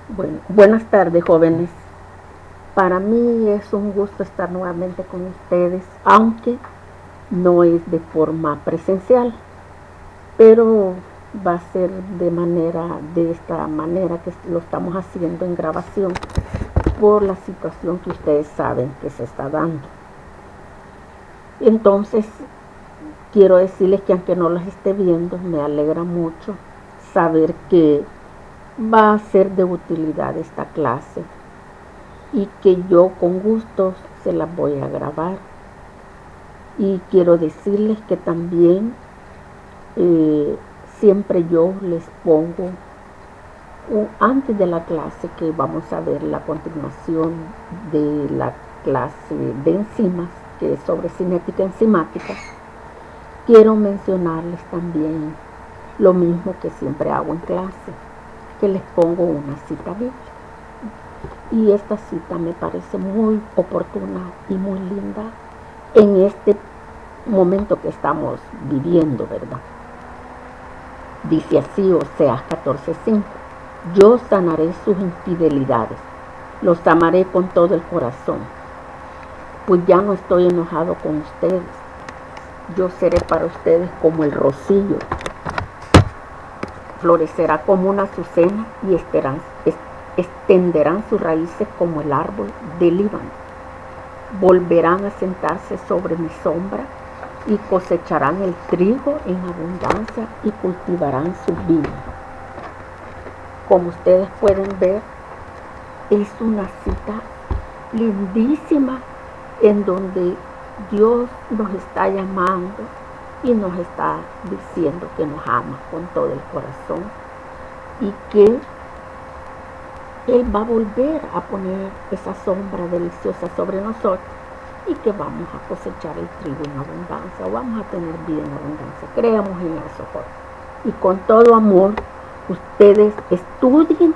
Bueno, buenas tardes, jóvenes. Para mí es un gusto estar nuevamente con ustedes, aunque no es de forma presencial, pero va a ser de esta manera que lo estamos haciendo en grabación por la situación que ustedes saben que se está dando. Entonces, quiero decirles que aunque no las esté viendo, me alegra mucho saber que va a ser de utilidad esta clase y que yo con gusto se las voy a grabar. Y quiero decirles que también eh, siempre yo les pongo antes de la clase que vamos a ver la continuación de la clase de enzimas, que es sobre cinética enzimática. Quiero mencionarles también lo mismo que siempre hago en clase, que les pongo una cita bíblica. Y esta cita me parece muy oportuna y muy linda en este momento que estamos viviendo, ¿verdad? Dice así Oseas 14:5: yo sanaré sus infidelidades, los amaré con todo el corazón, pues ya no estoy enojado con ustedes. Yo seré para ustedes como el rocío, florecerá como una azucena y extenderán sus raíces como el árbol del Líbano. Volverán a sentarse sobre mi sombra y cosecharán el trigo en abundancia y cultivarán sus viñas. Como ustedes pueden ver, es una cita lindísima en donde Dios nos está llamando y nos está diciendo que nos ama con todo el corazón y que Él va a volver a poner esa sombra deliciosa sobre nosotros y que vamos a cosechar el trigo en abundancia o vamos a tener vida en abundancia. Creamos en eso, Jorge. Y con todo amor, ustedes estudien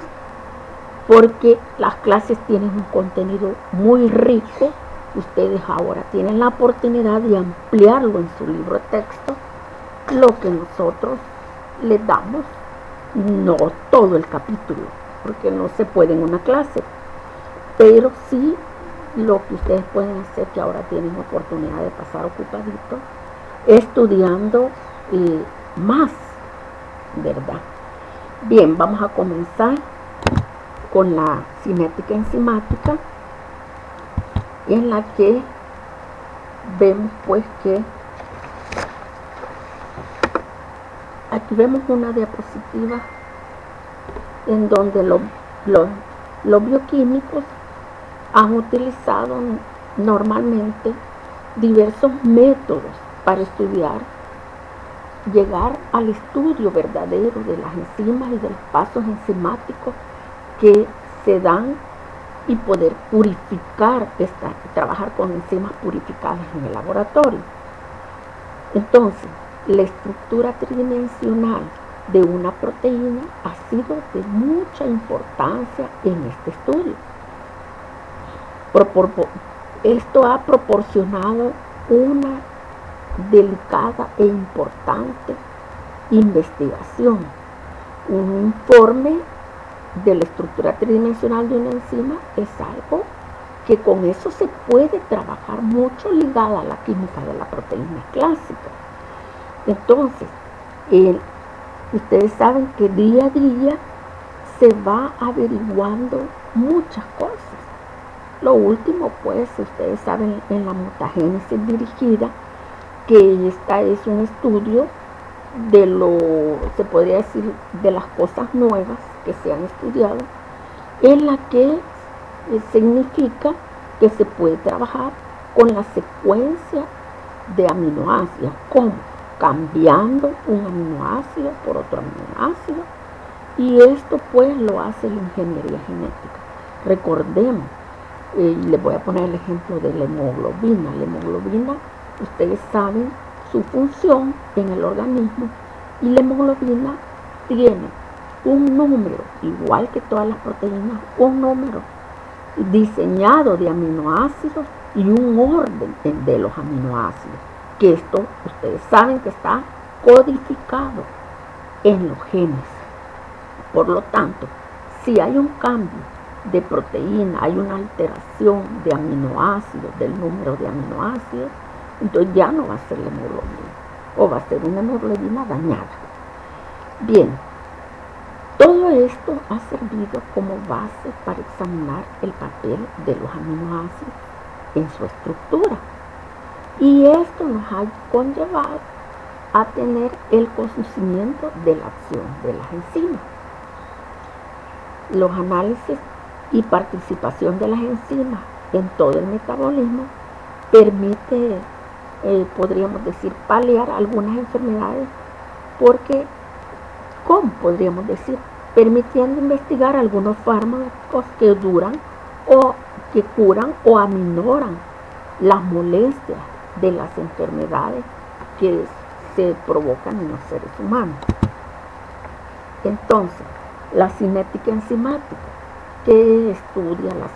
porque las clases tienen un contenido muy rico. Ustedes ahora tienen la oportunidad de ampliarlo en su libro de texto, lo que nosotros les damos, no todo el capítulo, porque no se puede en una clase, pero sí lo que ustedes pueden hacer, que ahora tienen oportunidad de pasar ocupadito, estudiando más, ¿verdad? Bien, vamos a comenzar con la cinética enzimática, en la que vemos pues que aquí vemos una diapositiva en donde los bioquímicos han utilizado normalmente diversos métodos para estudiar, llegar al estudio verdadero de las enzimas y de los pasos enzimáticos que se dan y poder trabajar con enzimas purificadas en el laboratorio. Entonces, la estructura tridimensional de una proteína ha sido de mucha importancia en este estudio. Esto ha proporcionado una delicada e importante investigación. Un informe de la estructura tridimensional de una enzima es algo que con eso se puede trabajar mucho ligada a la química de la proteína clásica. Entonces, ustedes saben que día a día se va averiguando muchas cosas. Lo último, pues, ustedes saben, en la mutagénesis dirigida, que esta es un estudio se podría decir, de las cosas nuevas que se han estudiado, en la que significa que se puede trabajar con la secuencia de aminoácidos, como cambiando un aminoácido por otro aminoácido, y esto pues lo hace la ingeniería genética. Recordemos, les voy a poner el ejemplo de la hemoglobina. La hemoglobina, ustedes saben su función en el organismo, y la hemoglobina tiene un número, igual que todas las proteínas, un número diseñado de aminoácidos y un orden de los aminoácidos, que esto ustedes saben que está codificado en los genes. Por lo tanto, si hay un cambio de proteína, hay una alteración de aminoácidos, del número de aminoácidos, entonces ya no va a ser la hemoglobina, o va a ser una hemoglobina dañada. Bien, todo esto ha servido como base para examinar el papel de los aminoácidos en su estructura. Y esto nos ha conllevado a tener el conocimiento de la acción de las enzimas. Los análisis y participación de las enzimas en todo el metabolismo permite, podríamos decir, paliar algunas enfermedades porque, ¿cómo podríamos decir? Permitiendo investigar algunos fármacos que duran o que curan o aminoran las molestias de las enfermedades que se provocan en los seres humanos. Entonces, la cinética enzimática. ¿Qué estudia la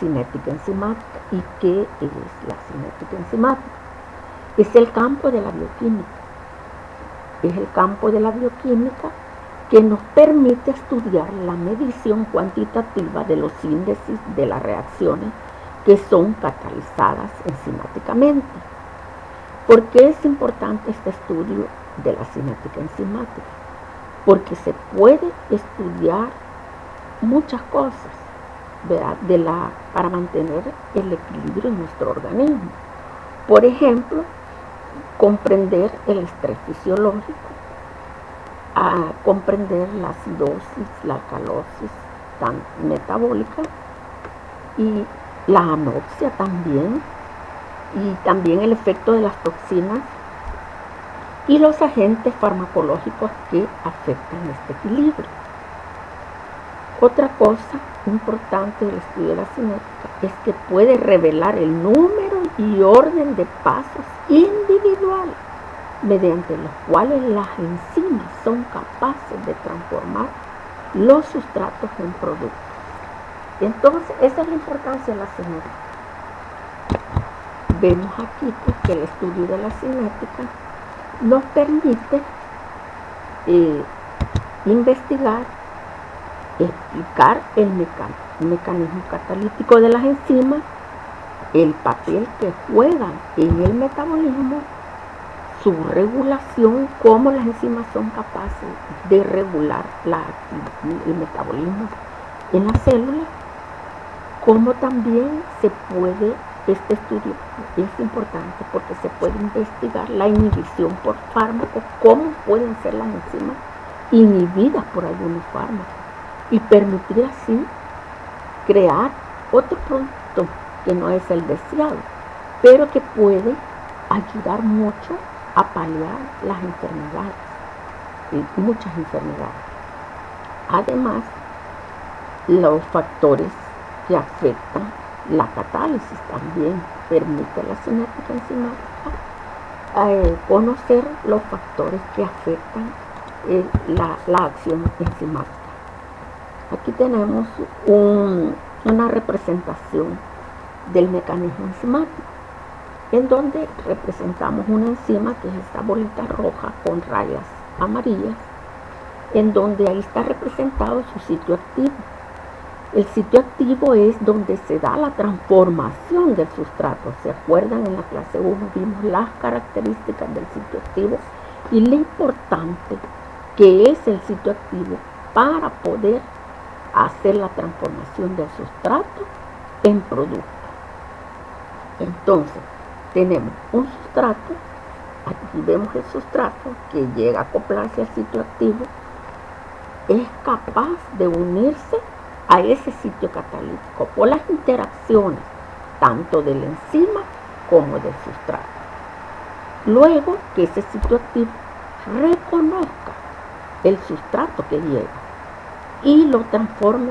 cinética enzimática y qué es la cinética enzimática? Es el campo de la bioquímica. Es el campo de la bioquímica que nos permite estudiar la medición cuantitativa de los índices de las reacciones que son catalizadas enzimáticamente. ¿Por qué es importante este estudio de la cinética enzimática? Porque se puede estudiar muchas cosas, ¿verdad? Para mantener el equilibrio en nuestro organismo. Por ejemplo, comprender el estrés fisiológico, comprender la acidosis, la alcalosis metabólica y la anoxia también, y también el efecto de las toxinas y los agentes farmacológicos que afectan este equilibrio. Otra cosa importante del estudio de la cinética es que puede revelar el número y orden de pasos individuales mediante los cuales las enzimas son capaces de transformar los sustratos en productos. Entonces, esa es la importancia de la cinética. Vemos aquí pues, que el estudio de la cinética nos permite investigar, explicar el mecanismo catalítico de las enzimas, el papel que juegan en el metabolismo, su regulación, cómo las enzimas son capaces de regular el metabolismo en las células, cómo también se puede, este estudio es importante porque se puede investigar la inhibición por fármacos, cómo pueden ser las enzimas inhibidas por algunos fármacos y permitir así crear otro producto que no es el deseado, pero que puede ayudar mucho a paliar las enfermedades, y muchas enfermedades. Además, los factores que afectan la catálisis también permite a la cinética enzimática conocer los factores que afectan la acción enzimática. Aquí tenemos una representación del mecanismo enzimático, en donde representamos una enzima que es esta bolita roja con rayas amarillas, en donde ahí está representado su sitio activo. El sitio activo es donde se da la transformación del sustrato. ¿Se acuerdan? En la clase 1 vimos las características del sitio activo y lo importante que es el sitio activo para poder hacer la transformación del sustrato en producto. Entonces, tenemos un sustrato, aquí vemos el sustrato que llega a acoplarse al sitio activo, es capaz de unirse a ese sitio catalítico por las interacciones tanto de la enzima como del sustrato. Luego que ese sitio activo reconozca el sustrato que llega y lo transforme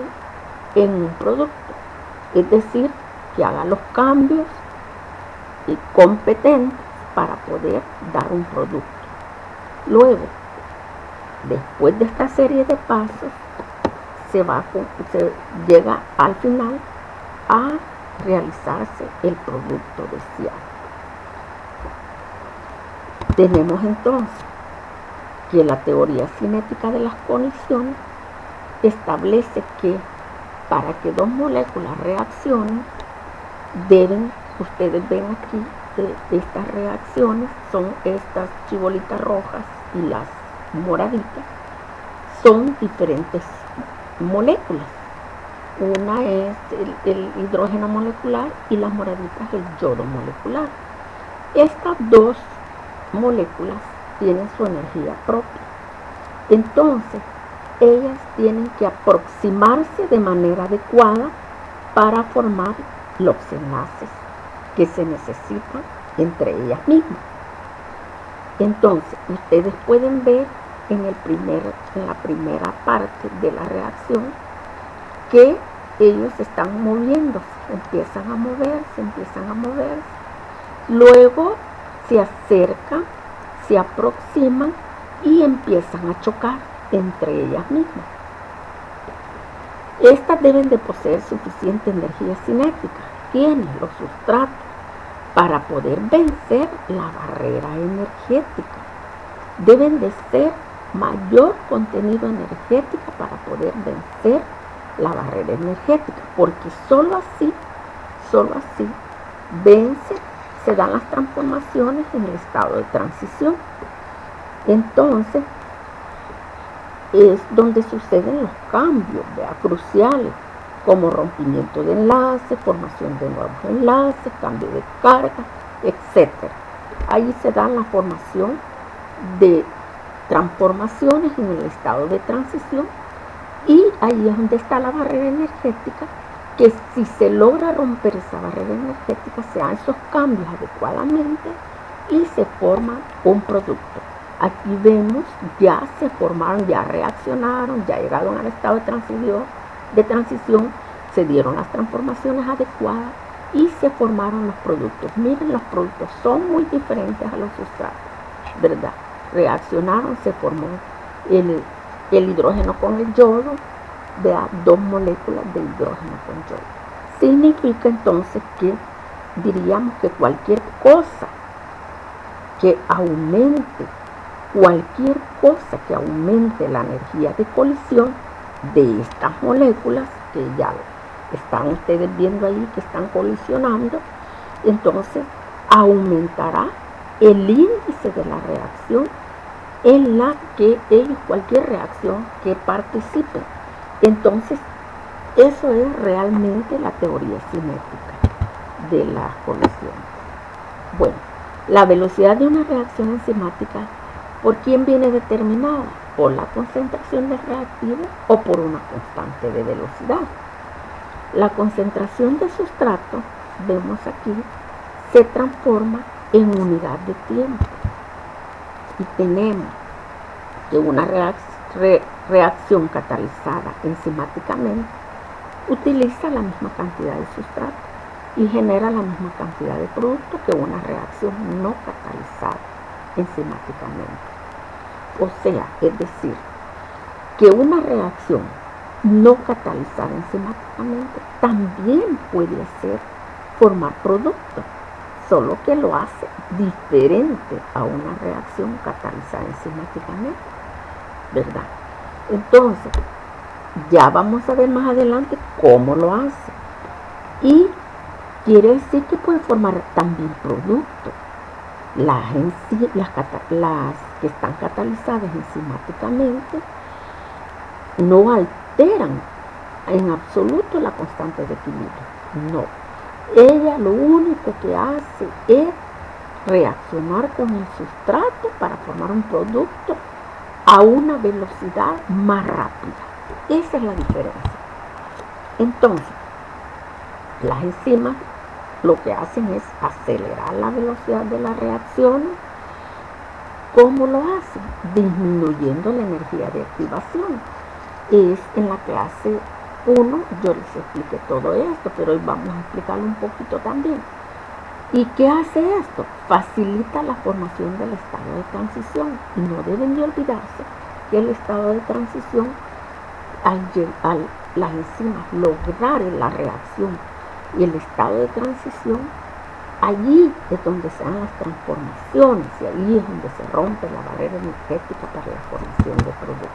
en un producto, es decir, que haga los cambios competentes para poder dar un producto. Luego, después de esta serie de pasos, se llega al final a realizarse el producto deseado. Tenemos entonces que la teoría cinética de las condiciones establece que para que dos moléculas reaccionen, ustedes ven aquí, estas reacciones son estas chibolitas rojas y las moraditas, son diferentes moléculas. Una es el hidrógeno molecular y las moraditas el yodo molecular. Estas dos moléculas tienen su energía propia. Entonces, ellas tienen que aproximarse de manera adecuada para formar los enlaces que se necesitan entre ellas mismas. Entonces, ustedes pueden ver en la primera parte de la reacción que ellos están moviéndose, empiezan a moverse, luego se acercan, se aproximan y empiezan a chocar entre ellas mismas. Estas deben de poseer suficiente energía cinética, tienen los sustratos para poder vencer la barrera energética. Deben de ser mayor contenido energético para poder vencer la barrera energética, porque solo así se dan las transformaciones en el estado de transición. Entonces es donde suceden los cambios cruciales, como rompimiento de enlaces, formación de nuevos enlaces, cambio de carga, etc. Ahí se da la formación de transformaciones en el estado de transición, y ahí es donde está la barrera energética, que si se logra romper esa barrera energética, se dan esos cambios adecuadamente y se forma un producto. Aquí vemos, ya se formaron, ya reaccionaron, ya llegaron al estado de transición, se dieron las transformaciones adecuadas y se formaron los productos. Miren, los productos son muy diferentes a los sustratos, ¿verdad? Reaccionaron, se formó el hidrógeno con el yodo, vea, dos moléculas de hidrógeno con yodo. Significa entonces que diríamos que cualquier cosa que aumente la energía de colisión de estas moléculas, que ya están ustedes viendo ahí que están colisionando, entonces aumentará el índice de la reacción en la que ellos, cualquier reacción que participen. Entonces, eso es realmente la teoría cinética de las colisiones. Bueno, la velocidad de una reacción enzimática, ¿por quién viene determinada? ¿Por la concentración del reactivo o por una constante de velocidad? La concentración de sustrato, vemos aquí, se transforma en unidad de tiempo. Y tenemos que una reacción catalizada enzimáticamente utiliza la misma cantidad de sustrato y genera la misma cantidad de producto que una reacción no catalizada enzimáticamente. O sea, es decir, que una reacción no catalizada enzimáticamente también puede formar producto, solo que lo hace diferente a una reacción catalizada enzimáticamente, ¿verdad? Entonces, ya vamos a ver más adelante cómo lo hace. Y quiere decir que puede formar también productos. Las que están catalizadas enzimáticamente no alteran en absoluto la constante de equilibrio. No. Ella lo único que hace es reaccionar con el sustrato para formar un producto a una velocidad más rápida. Esa es la diferencia. Entonces, las enzimas lo que hacen es acelerar la velocidad de la reacción. ¿Cómo lo hacen? Disminuyendo la energía de activación. Es en la clase 1, yo les expliqué todo esto, pero hoy vamos a explicarlo un poquito también. ¿Y qué hace esto? Facilita la formación del estado de transición. Y no deben de olvidarse que el estado de transición, al las enzimas lograr la reacción y el estado de transición, allí es donde se dan las transformaciones y ahí es donde se rompe la barrera energética para la formación de productos.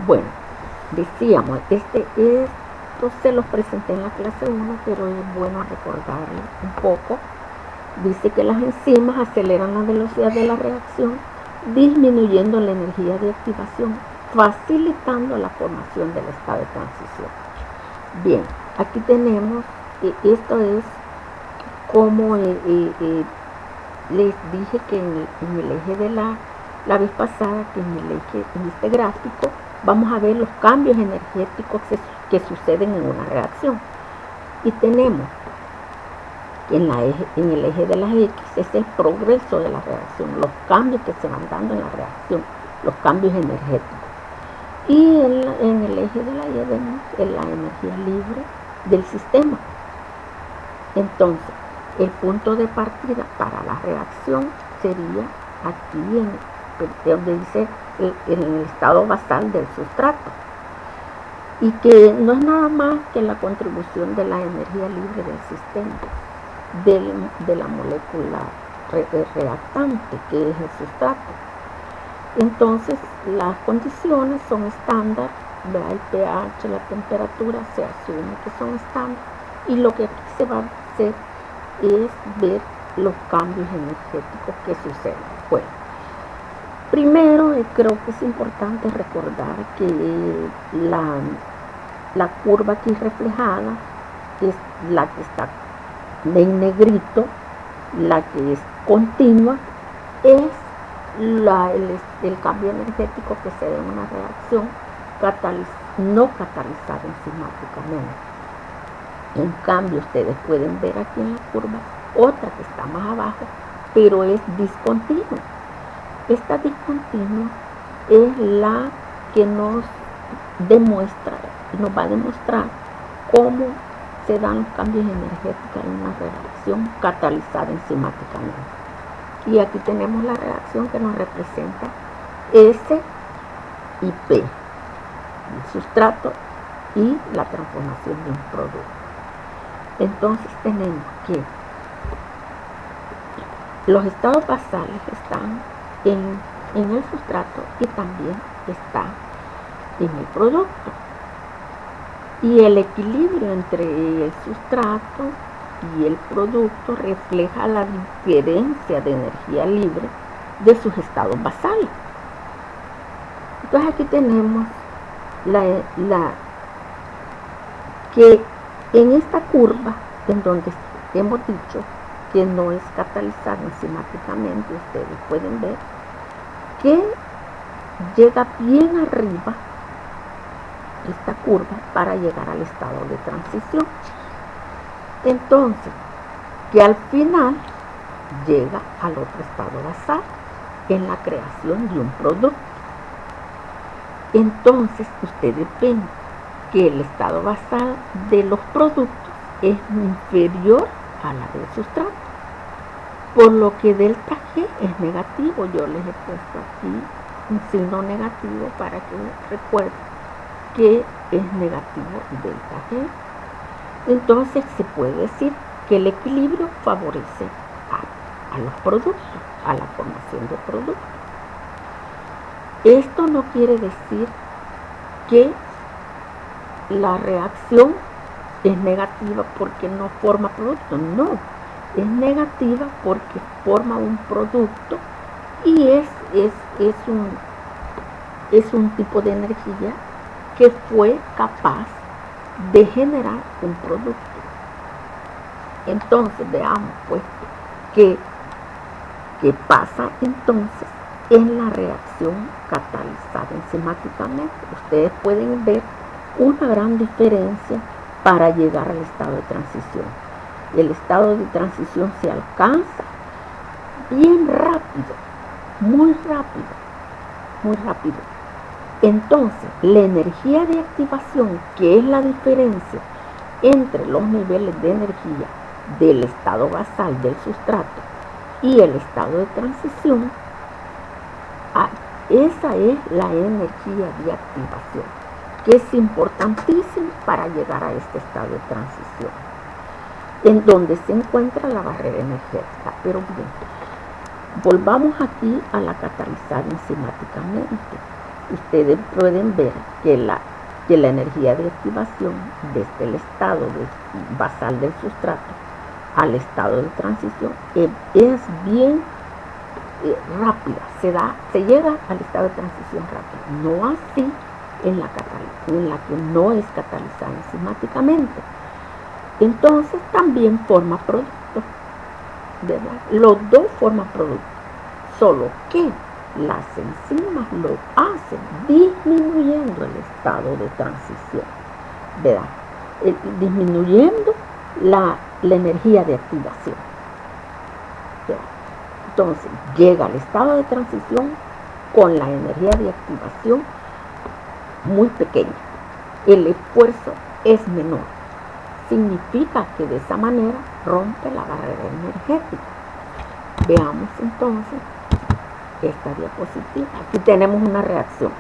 Bueno, decíamos, esto se los presenté en la clase 1, pero es bueno recordarlo un poco. Dice que las enzimas aceleran la velocidad de la reacción, disminuyendo la energía de activación, facilitando la formación del estado de transición. Bien, aquí tenemos, esto es como les dije que en el eje de la vez pasada, que en este gráfico, vamos a ver los cambios energéticos que suceden en una reacción. Y tenemos que en el eje de las X es el progreso de la reacción, los cambios que se van dando en la reacción, los cambios energéticos. Y en el eje de la Y vemos la energía libre del sistema. Entonces, el punto de partida para la reacción sería aquí donde dice en el estado basal del sustrato, y que no es nada más que la contribución de la energía libre del sistema, de la molécula reactante, que es el sustrato. Entonces, las condiciones son estándar, el pH, la temperatura, se asume que son estándar, y lo que aquí se va a hacer es ver los cambios energéticos que suceden. Bueno, primero creo que es importante recordar que la curva aquí reflejada es la que está en negrito, la que es continua, es el cambio energético que se da en una reacción no catalizada enzimáticamente. En cambio, ustedes pueden ver aquí en la curva otra que está más abajo, pero es discontinua. Esta discontinua es la que nos va a demostrar cómo se dan los cambios energéticos en una reacción catalizada enzimáticamente. Y aquí tenemos la reacción que nos representa S y P, el sustrato y la transformación de un producto. Entonces tenemos que los estados basales están en el sustrato y también está en el producto. Y el equilibrio entre el sustrato y el producto refleja la diferencia de energía libre de sus estados basales. Entonces aquí tenemos que en esta curva, en donde hemos dicho que no es catalizada enzimáticamente, ustedes pueden ver que llega bien arriba esta curva para llegar al estado de transición. Entonces, que al final llega al otro estado basal en la creación de un producto. Entonces, ustedes ven que el estado basal de los productos es inferior a la del sustrato, por lo que delta G es negativo. Yo les he puesto aquí un signo negativo para que recuerden que es negativo delta G. Entonces se puede decir que el equilibrio favorece a los productos, a la formación de productos. Esto no quiere decir que la reacción es negativa porque no forma producto, no, es negativa porque forma un producto y es un tipo de energía que fue capaz de generar un producto. Entonces veamos pues qué pasa entonces en la reacción catalizada enzimáticamente. Ustedes pueden ver una gran diferencia para llegar al estado de transición. El estado de transición se alcanza bien rápido, muy rápido, muy rápido. Entonces, la energía de activación, que es la diferencia entre los niveles de energía del estado basal del sustrato y el estado de transición, esa es la energía de activación, que es importantísima para llegar a este estado de transición, en donde se encuentra la barrera energética. Pero bien, volvamos aquí a la catalizada enzimáticamente. Ustedes pueden ver que que la energía de activación desde el estado basal del sustrato al estado de transición es bien rápida, se llega al estado de transición rápido, no así en la que no es catalizada enzimáticamente. Entonces también forma producto, ¿verdad? Los dos forman producto, solo que las enzimas lo hacen disminuyendo el estado de transición, ¿verdad? Disminuyendo la energía de activación, ¿verdad? Entonces llega al estado de transición con la energía de activación muy pequeña. El esfuerzo es menor. Significa que de esa manera rompe la barrera energética. Veamos entonces esta diapositiva. Aquí tenemos una reacción.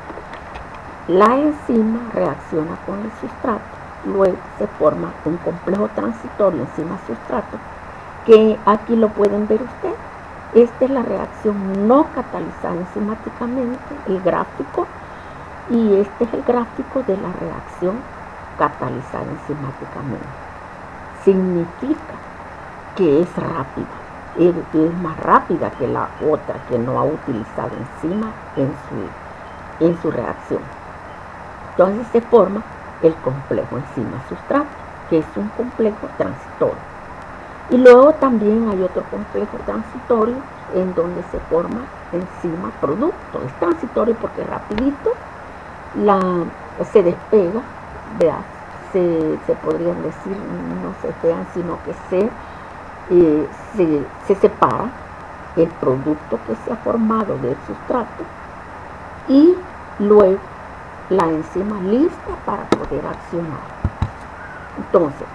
La enzima reacciona con el sustrato. Luego se forma un complejo transitorio enzima-sustrato, que aquí lo pueden ver ustedes. Esta es la reacción no catalizada enzimáticamente, el gráfico, y este es el gráfico de la reacción catalizada enzimáticamente. Significa que es rápida, es más rápida que la otra que no ha utilizado enzima en su reacción. Entonces se forma el complejo enzima-sustrato, que es un complejo transitorio. Y luego también hay otro complejo transitorio en donde se forma enzima-producto. Es transitorio porque rapidito se despega, ¿verdad? Se podrían decir, no se pegan, sino que se separa el producto que se ha formado del sustrato y luego la enzima lista para poder accionar. Entonces,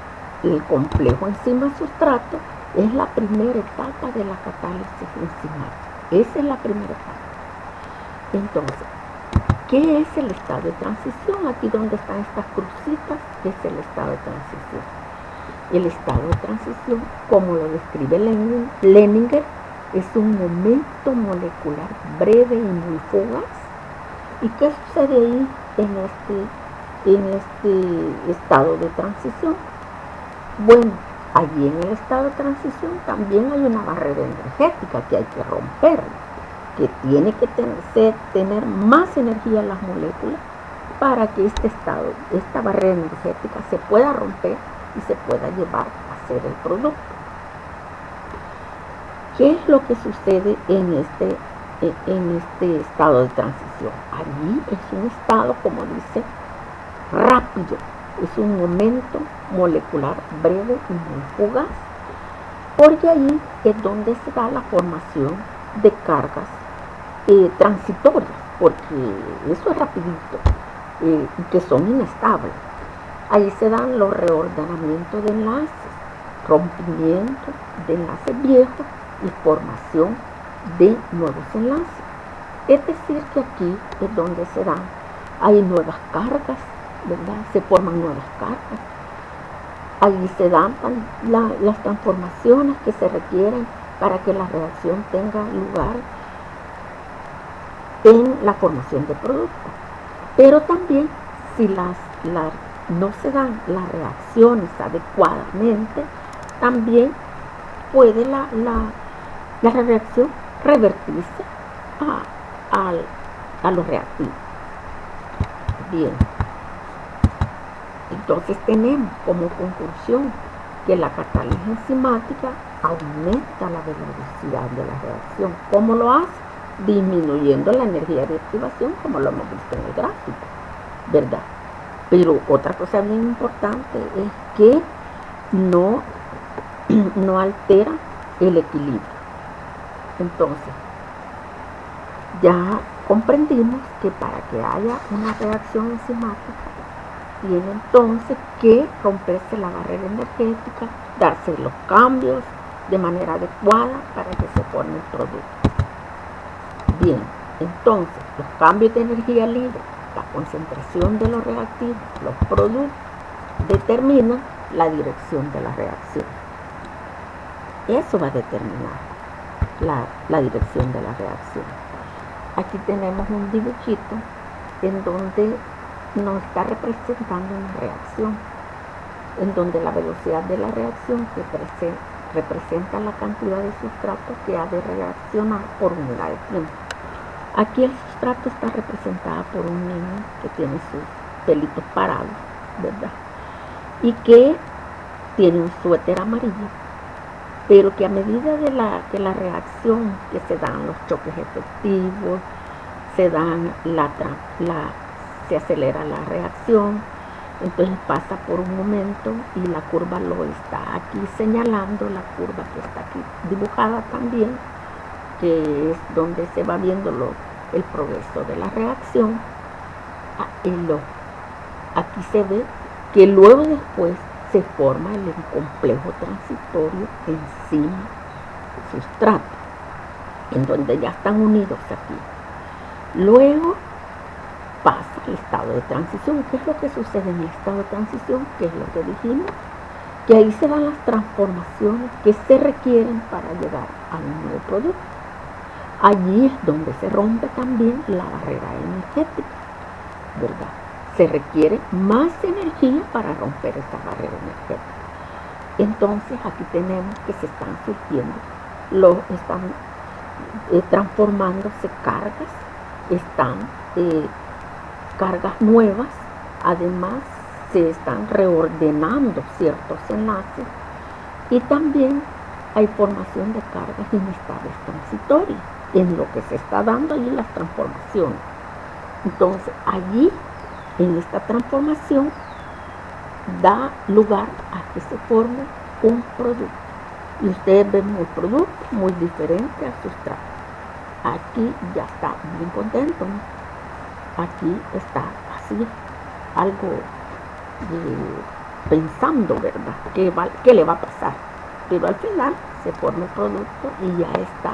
el complejo enzima-sustrato es la primera etapa de la catálisis enzimática. Esa es la primera etapa. Entonces, ¿qué es el estado de transición? Aquí donde están estas crucitas es el estado de transición. El estado de transición, como lo describe Leninger, es un momento molecular breve y muy fugaz. ¿Y qué sucede ahí en este estado de transición? Bueno, allí en el estado de transición también hay una barrera energética que hay que romper, que tiene que tener más energía en las moléculas para que esta barrera energética se pueda romper y se pueda llevar a ser el producto. ¿Qué es lo que sucede en este estado de transición? Allí es un estado, como dice, rápido. Es un momento molecular breve y muy fugaz, porque allí es donde se da la formación de cargas transitorias, porque eso es rapidito, y que son inestables. Ahí se dan los reordenamientos de enlaces, rompimiento de enlaces viejos y formación de nuevos enlaces. Es decir, que aquí es donde hay nuevas cargas, ¿verdad? Se forman nuevas cargas. Ahí se dan las transformaciones que se requieren para que la reacción tenga lugar en la formación de productos. Pero también, si no se dan las reacciones adecuadamente, también puede la reacción revertirse a los reactivos. Bien. Entonces tenemos como conclusión que la catálisis enzimática aumenta la velocidad de la reacción. ¿Cómo lo hace? Disminuyendo la energía de activación, como lo hemos visto en el gráfico, ¿verdad? Pero otra cosa bien importante es que no altera el equilibrio. Entonces, ya comprendimos que para que haya una reacción enzimática tiene entonces que romperse la barrera energética, darse los cambios de manera adecuada para que se forme el producto. Bien, entonces los cambios de energía libre, la concentración de los reactivos, los productos, determinan la dirección de la reacción. Eso va a determinar la dirección de la reacción. Aquí tenemos un dibujito en donde nos está representando una reacción, en donde la velocidad de la reacción representa la cantidad de sustrato que ha de reaccionar por unidad de tiempo. Aquí el sustrato está representado por un niño que tiene sus pelitos parados, ¿verdad? Y que tiene un suéter amarillo, pero que a medida de la reacción que se dan los choques efectivos, se acelera la reacción, entonces pasa por un momento y la curva lo está aquí señalando, la curva que está aquí dibujada también, que es donde se va viendo el progreso de la reacción. Aquí se ve que luego después se forma el complejo transitorio enzima sustrato, en donde ya están unidos aquí. Luego pasa el estado de transición. ¿Qué es lo que sucede en el estado de transición? ¿Qué es lo que dijimos? Que ahí se dan las transformaciones que se requieren para llegar a un nuevo producto. Allí es donde se rompe también la barrera energética, ¿verdad? Se requiere más energía para romper esa barrera energética. Entonces aquí tenemos que se están surgiendo, están transformándose cargas, están cargas nuevas, además se están reordenando ciertos enlaces y también hay formación de cargas inestables transitorias en lo que se está dando allí las transformaciones. Entonces allí en esta transformación da lugar a que se forme un producto y ustedes ven el producto muy diferente al sustrato. Aquí ya está bien contento, ¿no? Aquí está así, algo pensando, ¿verdad? ¿Qué le va a pasar? Pero al final se forma el producto y ya está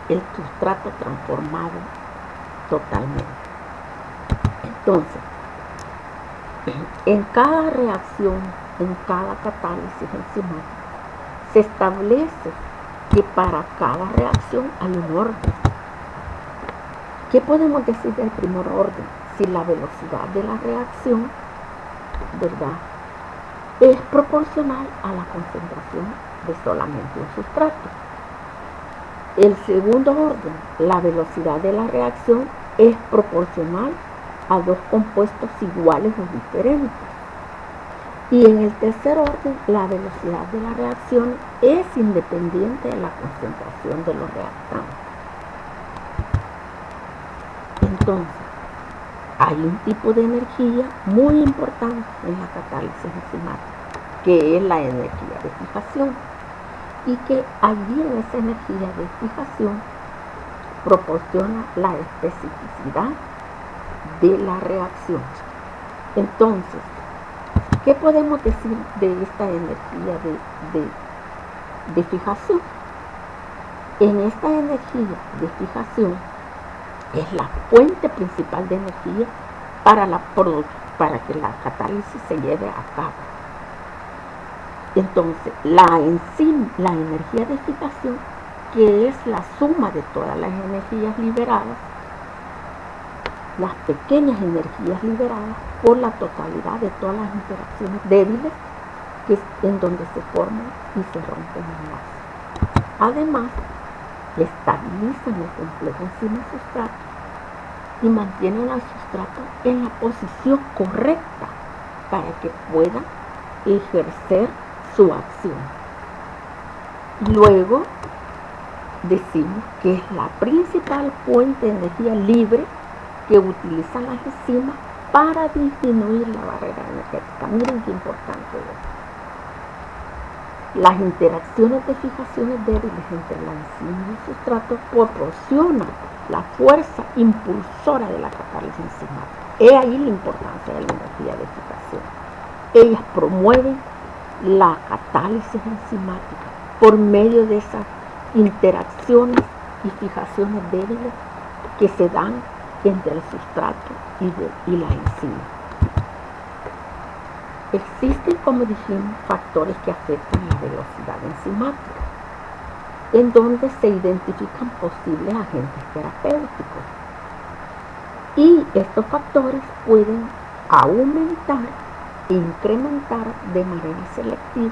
el sustrato transformado totalmente. Entonces, en cada reacción, en cada catálisis enzimática, se establece que para cada reacción hay un orden. ¿Qué podemos decir del primer orden? Si la velocidad de la reacción, ¿verdad?, es proporcional a la concentración de solamente un sustrato. El segundo orden, la velocidad de la reacción es proporcional a dos compuestos iguales o diferentes. Y en el tercer orden, la velocidad de la reacción es independiente de la concentración de los reactantes. Entonces, hay un tipo de energía muy importante en la catálisis enzimática, que es la energía de fijación, y que allí en esa energía de fijación proporciona la especificidad de la reacción. Entonces, ¿qué podemos decir de esta energía de fijación? En esta energía de fijación es la fuente principal de energía para que la catálisis se lleve a cabo. Entonces, la energía de fijación, que es la suma de todas las energías liberadas, las pequeñas energías liberadas por la totalidad de todas las interacciones débiles en donde se forman y se rompen enlaces. Además, estabilizan el complejo enzima-sustrato y mantienen al sustrato en la posición correcta para que pueda ejercer su acción. Luego decimos que es la principal fuente de energía libre que utilizan las enzimas para disminuir la barrera energética. Miren qué importante es. Las interacciones de fijaciones débiles entre la enzima y el sustrato proporcionan la fuerza impulsora de la catálisis enzimática. He ahí la importancia de la energía de fijación. Ellas promueven la catálisis enzimática por medio de esas interacciones y fijaciones débiles que se dan entre el sustrato y la enzima. Existen, como dijimos, factores que afectan la velocidad enzimática, en donde se identifican posibles agentes terapéuticos. Y estos factores pueden aumentar e incrementar de manera selectiva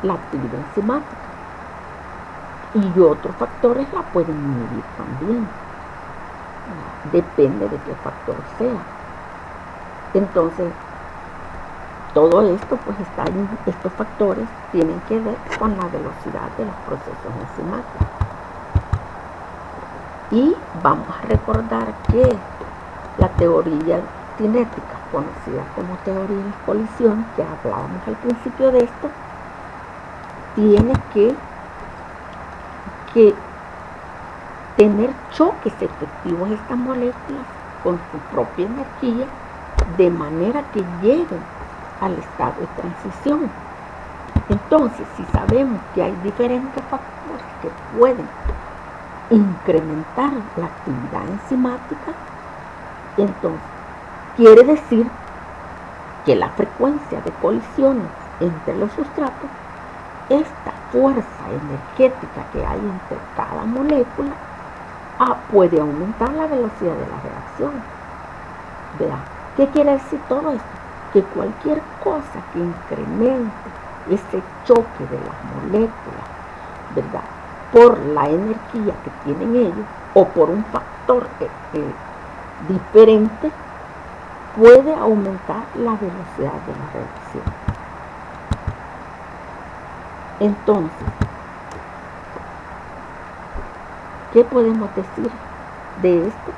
la actividad enzimática. Y otros factores la pueden inhibir también. Depende de qué factor sea. Entonces, todo esto, pues estos factores tienen que ver con la velocidad de los procesos enzimáticos. Y vamos a recordar que la teoría cinética, conocida como teoría de las colisiones, que hablábamos al principio de esto, tiene que tener choques efectivos estas moléculas con su propia energía, de manera que lleguen al estado de transición. Entonces, si sabemos que hay diferentes factores que pueden incrementar la actividad enzimática, entonces quiere decir que la frecuencia de colisiones entre los sustratos, esta fuerza energética que hay entre cada molécula, puede aumentar la velocidad de la reacción. Vean, ¿qué quiere decir todo esto? Que cualquier cosa que incremente ese choque de las moléculas, ¿verdad?, por la energía que tienen ellos o por un factor diferente, puede aumentar la velocidad de la reacción. Entonces, ¿qué podemos decir de esto?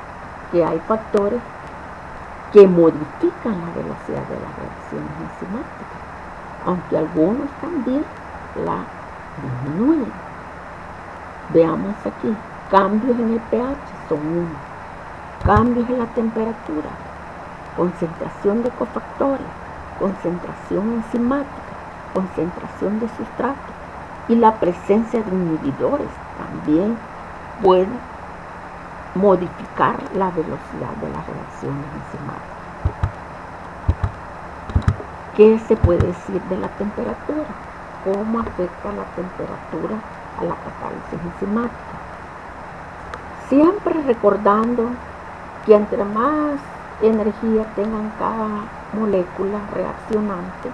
Que hay factores que modifican la velocidad de las reacciones enzimáticas, aunque algunos también la disminuyen. Veamos aquí, cambios en el pH son uno, cambios en la temperatura, concentración de cofactores, concentración enzimática, concentración de sustrato y la presencia de inhibidores también puede modificar la velocidad de las reacciones enzimáticas. ¿Qué se puede decir de la temperatura? ¿Cómo afecta la temperatura a la catálisis enzimática? Siempre recordando que entre más energía tengan cada molécula reaccionante,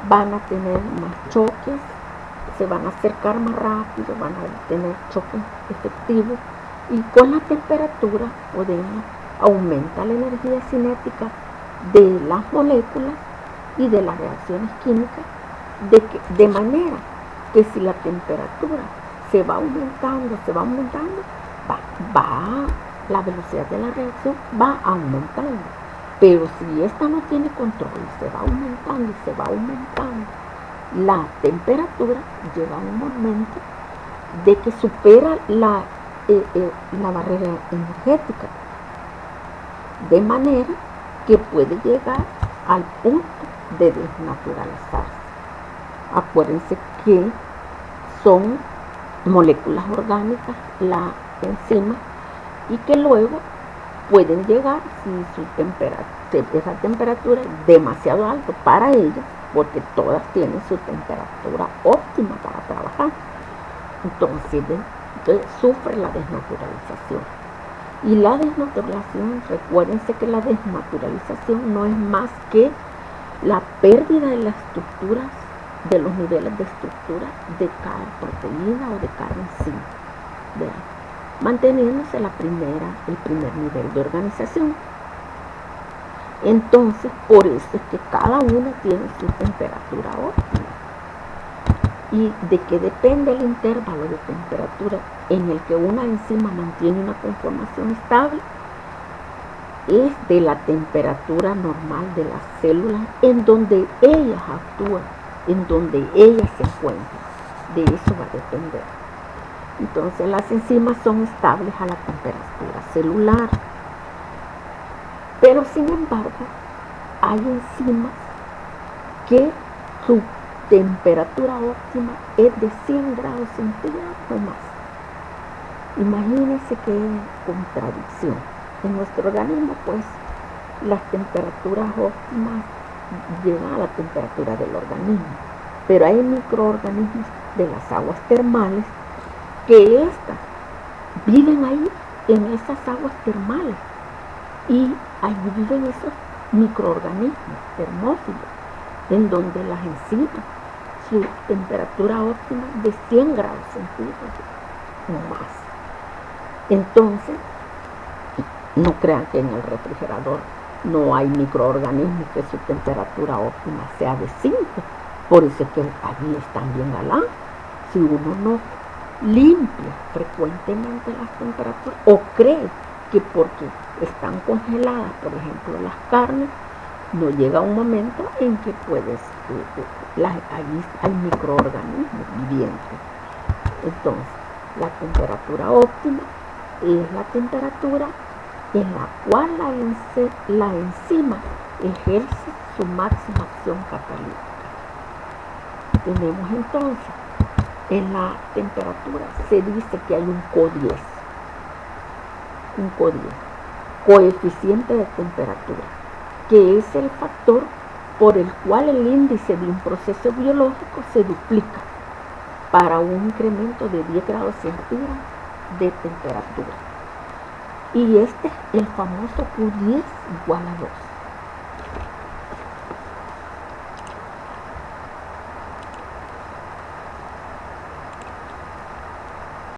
van a tener más choques, se van a acercar más rápido, van a tener choques efectivos, y con la temperatura podemos aumentar la energía cinética de las moléculas y de las reacciones químicas, de manera que si la temperatura se va aumentando, la velocidad de la reacción va aumentando. Pero si esta no tiene control y se va aumentando, la temperatura llega a un momento de que supera la barrera energética, de manera que puede llegar al punto de desnaturalizarse. Acuérdense que son moléculas orgánicas la enzima, y que luego pueden llegar, si esa temperatura es demasiado alta para ellas, porque todas tienen su temperatura óptima para trabajar, entonces sufre la desnaturalización. Y la desnaturalización, recuérdense que la desnaturalización no es más que la pérdida de las estructuras, de los niveles de estructura de cada proteína o de cada enzima, manteniéndose el primer nivel de organización. Entonces, por eso es que cada una tiene su temperatura óptima. ¿Y de qué depende el intervalo de temperatura en el que una enzima mantiene una conformación estable? Es de la temperatura normal de las células en donde ellas actúan, en donde ellas se encuentran. De eso va a depender. Entonces, las enzimas son estables a la temperatura celular. Pero, sin embargo, hay enzimas que su temperatura óptima es de 100 grados centígrados o más. Imagínense qué contradicción. En nuestro organismo, pues, las temperaturas óptimas llegan a la temperatura del organismo. Pero hay microorganismos de las aguas termales que estas viven ahí en esas aguas termales, Y allí viven esos microorganismos termófilos, en donde las enzimas, su temperatura óptima de 100 grados centígrados o más. Entonces, no crean que en el refrigerador no hay microorganismos que su temperatura óptima sea de 5. Por eso es que allí están bien galán. Si uno no limpia frecuentemente las temperaturas o cree que porque están congeladas, por ejemplo, las carnes, no llega un momento en que puedes, allí hay microorganismos vivientes. Entonces, la temperatura óptima es la temperatura en la cual la enzima ejerce su máxima acción catalítica. Tenemos entonces, en la temperatura se dice que hay un CO10, coeficiente de temperatura, que es el factor por el cual el índice de un proceso biológico se duplica para un incremento de 10 grados centígrados de temperatura. Y este es el famoso Q10 igual a 2.